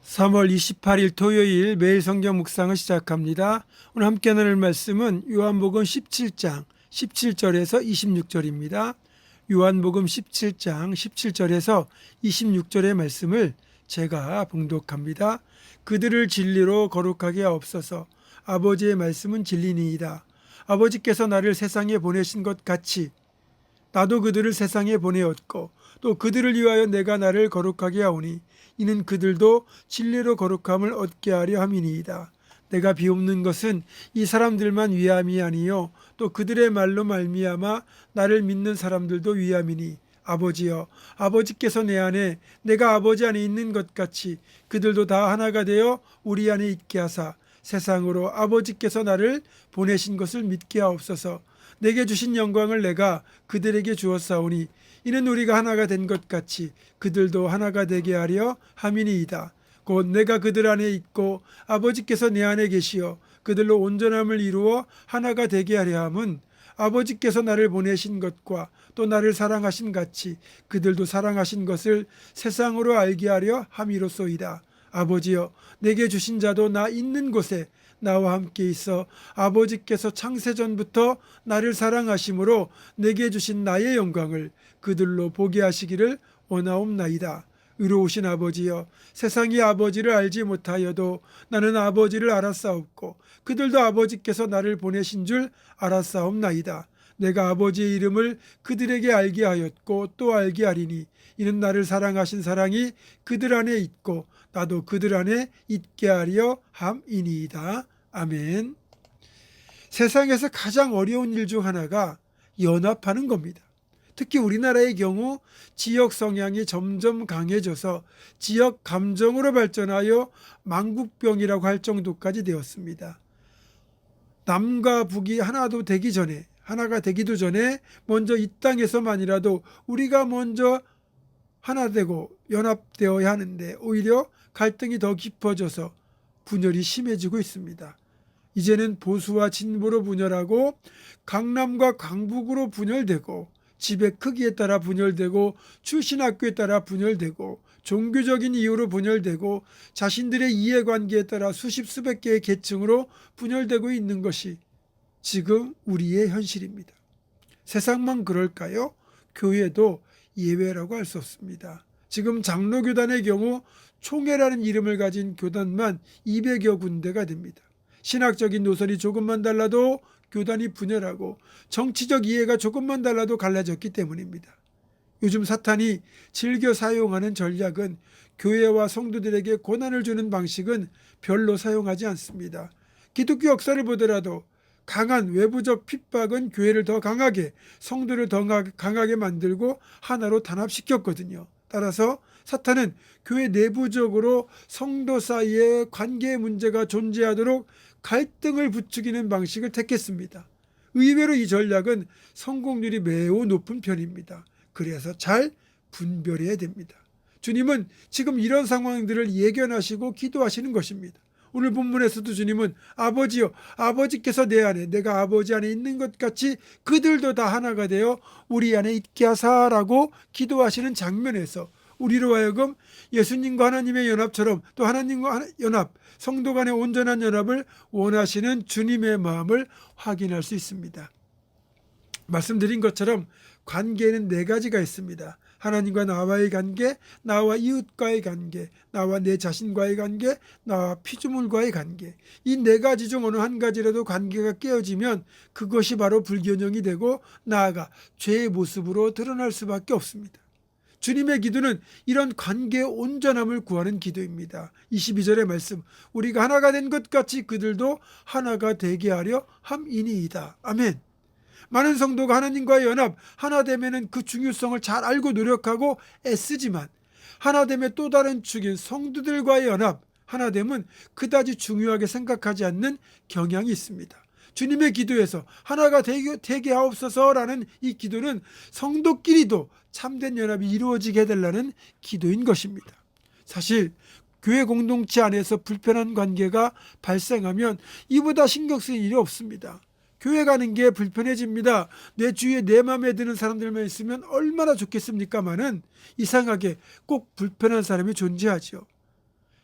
3월 28일 토요일 매일 성경 묵상을 시작합니다. 오늘 함께 나눌 말씀은 요한복음 17장 17절에서 26절입니다. 요한복음 17장 17절에서 26절의 말씀을 제가 봉독합니다. 그들을 진리로 거룩하게 하옵소서. 아버지의 말씀은 진리니이다. 아버지께서 나를 세상에 보내신 것 같이 나도 그들을 세상에 보내었고 또 그들을 위하여 내가 나를 거룩하게 하오니 이는 그들도 진리로 거룩함을 얻게 하려 함이니이다. 내가 비옵는 것은 이 사람들만 위함이 아니요 또 그들의 말로 말미암아 나를 믿는 사람들도 위함이니 아버지여 아버지께서 내 안에 내가 아버지 안에 있는 것 같이 그들도 다 하나가 되어 우리 안에 있게 하사 세상으로 아버지께서 나를 보내신 것을 믿게 하옵소서. 내게 주신 영광을 내가 그들에게 주었사오니 이는 우리가 하나가 된 것 같이 그들도 하나가 되게 하려 함이니이다. 곧 내가 그들 안에 있고 아버지께서 내 안에 계시어 그들로 온전함을 이루어 하나가 되게 하려 함은 아버지께서 나를 보내신 것과 또 나를 사랑하신 같이 그들도 사랑하신 것을 세상으로 알게 하려 함이로소이다. 아버지여 내게 주신 자도 나 있는 곳에 나와 함께 있어 아버지께서 창세전부터 나를 사랑하심으로 내게 주신 나의 영광을 그들로 보게 하시기를 원하옵나이다. 의로우신 아버지여 세상이 아버지를 알지 못하여도 나는 아버지를 알았사옵고 그들도 아버지께서 나를 보내신 줄 알았사옵나이다. 내가 아버지의 이름을 그들에게 알게 하였고 또 알게 하리니 이는 나를 사랑하신 사랑이 그들 안에 있고 나도 그들 안에 있게 하려 함이니이다. 아멘. 세상에서 가장 어려운 일 중 하나가 연합하는 겁니다. 특히 우리나라의 경우 지역 성향이 점점 강해져서 지역 감정으로 발전하여 망국병이라고 할 정도까지 되었습니다. 남과 북이 하나가 되기도 전에 먼저 이 땅에서만이라도 우리가 먼저 하나 되고 연합되어야 하는데 오히려 갈등이 더 깊어져서 분열이 심해지고 있습니다. 이제는 보수와 진보로 분열하고 강남과 강북으로 분열되고 집의 크기에 따라 분열되고 출신 학교에 따라 분열되고 종교적인 이유로 분열되고 자신들의 이해관계에 따라 수십 수백 개의 계층으로 분열되고 있는 것이 지금 우리의 현실입니다. 세상만 그럴까요? 교회도 예외라고 할 수 없습니다. 지금 장로교단의 경우 총회라는 이름을 가진 교단만 200여 군데가 됩니다. 신학적인 노선이 조금만 달라도 교단이 분열하고 정치적 이해가 조금만 달라도 갈라졌기 때문입니다. 요즘 사탄이 즐겨 사용하는 전략은 교회와 성도들에게 고난을 주는 방식은 별로 사용하지 않습니다. 기독교 역사를 보더라도 강한 외부적 핍박은 교회를 더 강하게, 성도를 더 강하게 만들고 하나로 단합시켰거든요. 따라서 사탄은 교회 내부적으로 성도 사이에 관계의 문제가 존재하도록 갈등을 부추기는 방식을 택했습니다. 의외로 이 전략은 성공률이 매우 높은 편입니다. 그래서 잘 분별해야 됩니다. 주님은 지금 이런 상황들을 예견하시고 기도하시는 것입니다. 오늘 본문에서도 주님은 아버지여 아버지께서 내 안에 내가 아버지 안에 있는 것 같이 그들도 다 하나가 되어 우리 안에 있게 하사라고 기도하시는 장면에서 우리로 하여금 예수님과 하나님의 연합처럼 또 하나님과 연합, 성도 간의 온전한 연합을 원하시는 주님의 마음을 확인할 수 있습니다. 말씀드린 것처럼 관계에는 4가지가 있습니다. 하나님과 나와의 관계, 나와 이웃과의 관계, 나와 내 자신과의 관계, 나와 피조물과의 관계. 이 4가지 중 어느 한 가지라도 관계가 깨어지면 그것이 바로 불균형이 되고 나아가 죄의 모습으로 드러날 수밖에 없습니다. 주님의 기도는 이런 관계의 온전함을 구하는 기도입니다. 22절의 말씀, 우리가 하나가 된 것 같이 그들도 하나가 되게 하려 함이니이다. 아멘. 많은 성도가 하나님과의 연합, 하나됨에는 그 중요성을 잘 알고 노력하고 애쓰지만 하나됨의 또 다른 축인 성도들과의 연합, 하나됨은 그다지 중요하게 생각하지 않는 경향이 있습니다. 주님의 기도에서 하나가 되게 하옵소서라는 이 기도는 성도끼리도 참된 연합이 이루어지게 해달라는 기도인 것입니다. 사실 교회 공동체 안에서 불편한 관계가 발생하면 이보다 신경 쓸 일이 없습니다. 교회 가는 게 불편해집니다. 내 주위에 내 마음에 드는 사람들만 있으면 얼마나 좋겠습니까마는 이상하게 꼭 불편한 사람이 존재하죠.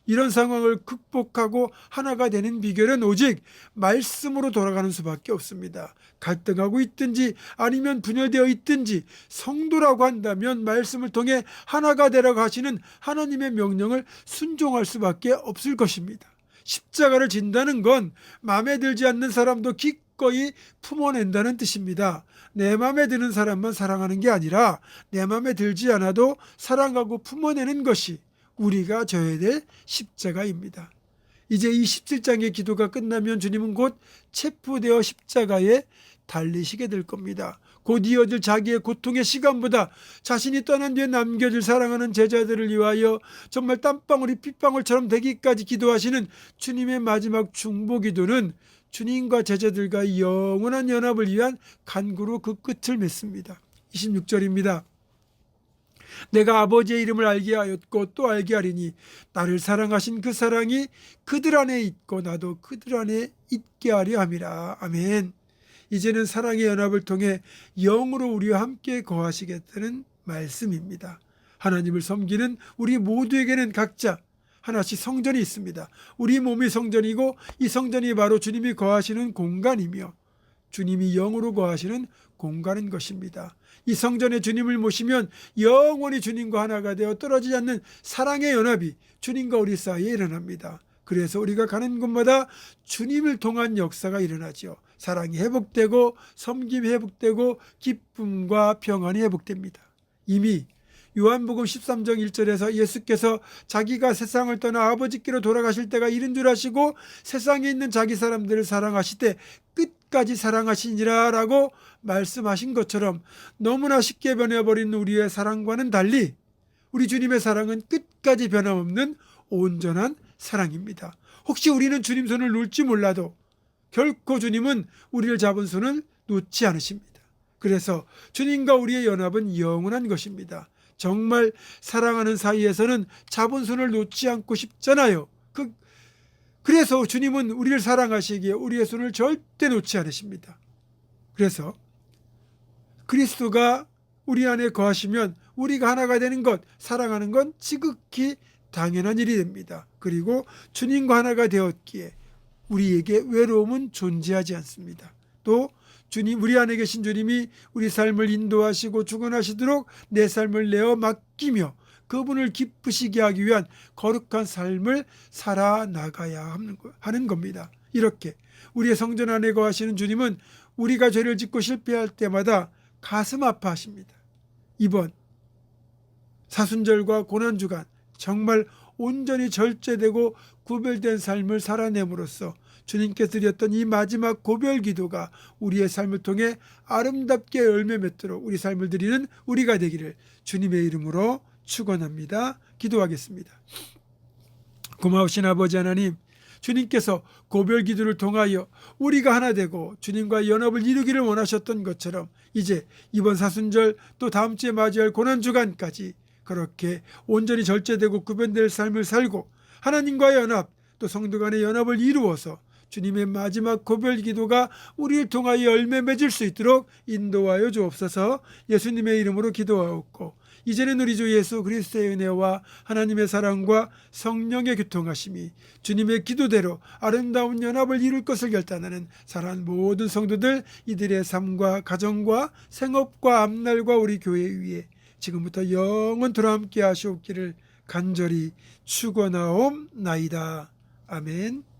이런 상황을 극복하고 하나가 되는 비결은 오직 말씀으로 돌아가는 수밖에 없습니다. 갈등하고 있든지 아니면 분열되어 있든지 성도라고 한다면 말씀을 통해 하나가 되라고 하시는 하나님의 명령을 순종할 수밖에 없을 것입니다. 십자가를 진다는 건 마음에 들지 않는 사람도 기꺼이 품어낸다는 뜻입니다. 내 마음에 드는 사람만 사랑하는 게 아니라 내 마음에 들지 않아도 사랑하고 품어내는 것이 우리가 져야 될 십자가입니다. 이제 이 17장의 기도가 끝나면 주님은 곧 체포되어 십자가에 달리시게 될 겁니다. 곧 이어질 자기의 고통의 시간보다 자신이 떠난 뒤에 남겨질 사랑하는 제자들을 위하여 정말 땀방울이 핏방울처럼 되기까지 기도하시는 주님의 마지막 중보기도는 주님과 제자들과 영원한 연합을 위한 간구로 그 끝을 맺습니다. 26절입니다. 내가 아버지의 이름을 알게 하였고 또 알게 하리니 나를 사랑하신 그 사랑이 그들 안에 있고 나도 그들 안에 있게 하려 함이라. 아멘. 이제는 사랑의 연합을 통해 영으로 우리와 함께 거하시겠다는 말씀입니다. 하나님을 섬기는 우리 모두에게는 각자 하나씩 성전이 있습니다. 우리 몸이 성전이고 이 성전이 바로 주님이 거하시는 공간이며 주님이 영으로 거하시는 공간인 것입니다. 이 성전에 주님을 모시면 영원히 주님과 하나가 되어 떨어지지 않는 사랑의 연합이 주님과 우리 사이에 일어납니다. 그래서 우리가 가는 곳마다 주님을 통한 역사가 일어나죠. 사랑이 회복되고 섬김이 회복되고 기쁨과 평안이 회복됩니다. 이미 요한복음 13장 1절에서 예수께서 자기가 세상을 떠나 아버지께로 돌아가실 때가 이른 줄 아시고 세상에 있는 자기 사람들을 사랑하실 때 끝까지 사랑하시니라 라고 말씀하신 것처럼 너무나 쉽게 변해버린 우리의 사랑과는 달리 우리 주님의 사랑은 끝까지 변함없는 온전한 사랑입니다. 혹시 우리는 주님 손을 놓을지 몰라도 결코 주님은 우리를 잡은 손을 놓지 않으십니다. 그래서 주님과 우리의 연합은 영원한 것입니다. 정말 사랑하는 사이에서는 잡은 손을 놓지 않고 싶잖아요. 그래서 주님은 우리를 사랑하시기에 우리의 손을 절대 놓지 않으십니다. 그래서 그리스도가 우리 안에 거하시면 우리가 하나가 되는 것, 사랑하는 건 지극히 당연한 일이 됩니다. 그리고 주님과 하나가 되었기에 우리에게 외로움은 존재하지 않습니다. 또 주님, 우리 안에 계신 주님이 우리 삶을 인도하시고 주관하시도록 내 삶을 내어 맡기며 그분을 기쁘시게 하기 위한 거룩한 삶을 살아나가야 하는 겁니다. 이렇게 우리의 성전 안에 거하시는 주님은 우리가 죄를 짓고 실패할 때마다 가슴 아파하십니다. 이번 사순절과 고난주간 정말 온전히 절제되고 구별된 삶을 살아냄으로써 주님께서 드렸던 이 마지막 고별 기도가 우리의 삶을 통해 아름답게 열매 맺도록 우리 삶을 드리는 우리가 되기를 주님의 이름으로 축원합니다. 기도하겠습니다. 고마우신 아버지 하나님, 주님께서 고별 기도를 통하여 우리가 하나 되고 주님과 연합을 이루기를 원하셨던 것처럼 이제 이번 사순절 또 다음 주에 맞이할 고난주간까지 그렇게 온전히 절제되고 구별될 삶을 살고 하나님과의 연합 또 성도 간의 연합을 이루어서 주님의 마지막 고별 기도가 우리를 통하여 열매 맺을 수 있도록 인도하여 주옵소서. 예수님의 이름으로 기도하옵고 이제는 우리 주 예수 그리스도의 은혜와 하나님의 사랑과 성령의 교통하심이 주님의 기도대로 아름다운 연합을 이룰 것을 결단하는 사랑하는 모든 성도들 이들의 삶과 가정과 생업과 앞날과 우리 교회 위에 지금부터 영원토록 함께 하시옵기를 간절히 축원하옵나이다. 아멘.